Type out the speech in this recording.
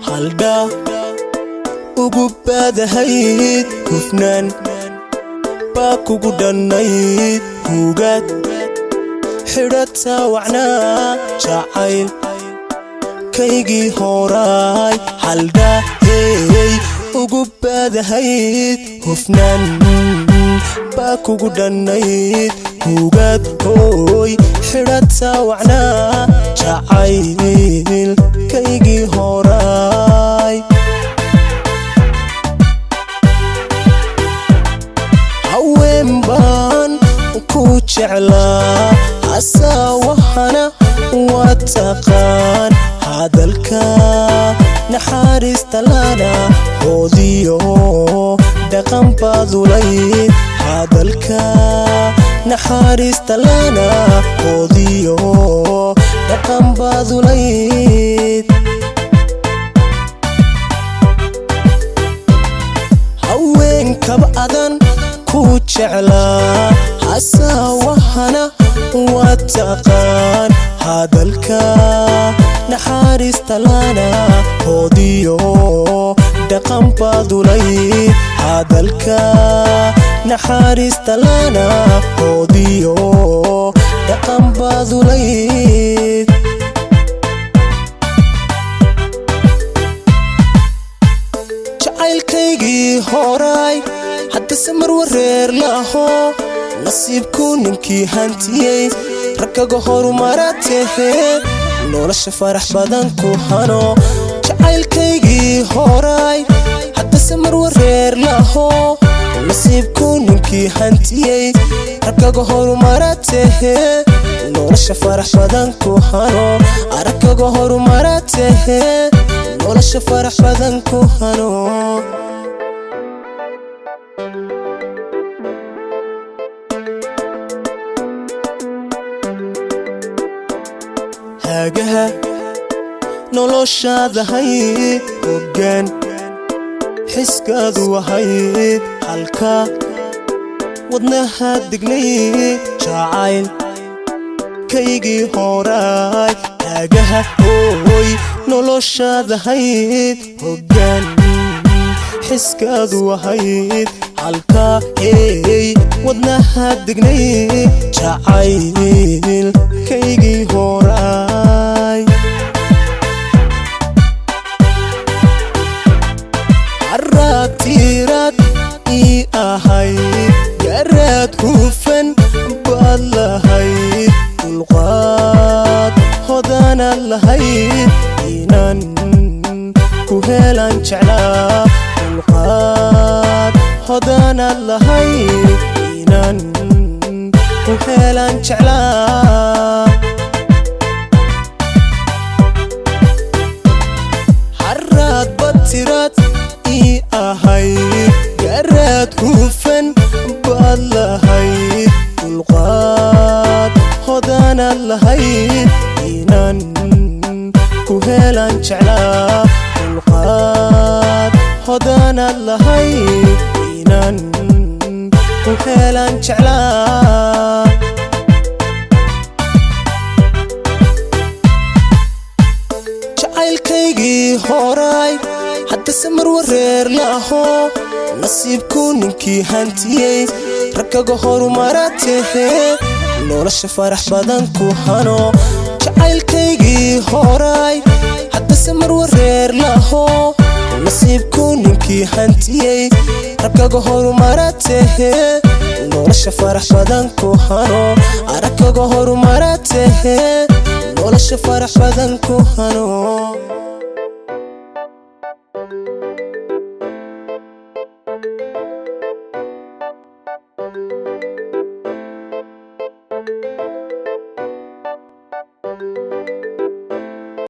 haldha ugu baadahayd hufnaan baa kugu dhannayd hugaad xidhata wacnaa jacayl kaygii horaay haldha ugu baadahayd hufnaan baa kugu dhannayd hugaad hooy xidhata wacnaa jacayl kaygii horaay haween baan ku jeclaa asawahana waa taqaan hadalka naxariista lana hoodiyo dhaqan baadulayd hadalka naxariista lana hoodiyo dhaqan baadulayd haweenkaba adan ku jeclaa asawahana waa taqaan hadalka naxariista lana hoodiyo dhaqan baadulayd hadalka naxariista lana hoodiyo dhaqan baadulayd jacaylkaygii horaay haddase mar wareer laho nasiibku ninkii hantiyey raggaga horumaratee nolosha farax badan ku hano jacaylkaygii horaay haddase mar wareer laho nasiibku ninkii hantiyey raggaga horumaratee nolosha farax badan ku hano raggaga horumaratee nolosha farax badan ku hano haagaha noloshaada hayd hoggaan xiskaadu ahayd halka wadnaha degnayd jacayl kaygii horaay haagaha hooy noloshaada hayd hoggaan xiskaadu ahayd halka wadnaha degnayd jacayl kaygii horaay haraad tiiraad ii ahayd garaad hufan baad lahayd dulqaad hodanaad lahayd inaan ku helan jeclaa dulqaad hodanaad lahayd inaan ku helan jeclaa haraad batiraad ii ahayd garaad hufan baad lahayd dulqaad hodanaad lahayd inaan ku helan jeclaa dulqaad hodanaad lahayd inaan ku helan jeclaa jacaylkaygii horaay haddase mar wareer laho nasiibku ninkii hantiyey raggaga horumaratee nolosha farax badan ku hano jacaylkaygii horaay haddase mar wareer laho nasiibku ninkii hantiyey raggaga horumaratee nolosha farax badan ku hano raggaga horumaratee nolosha farax badan ku hano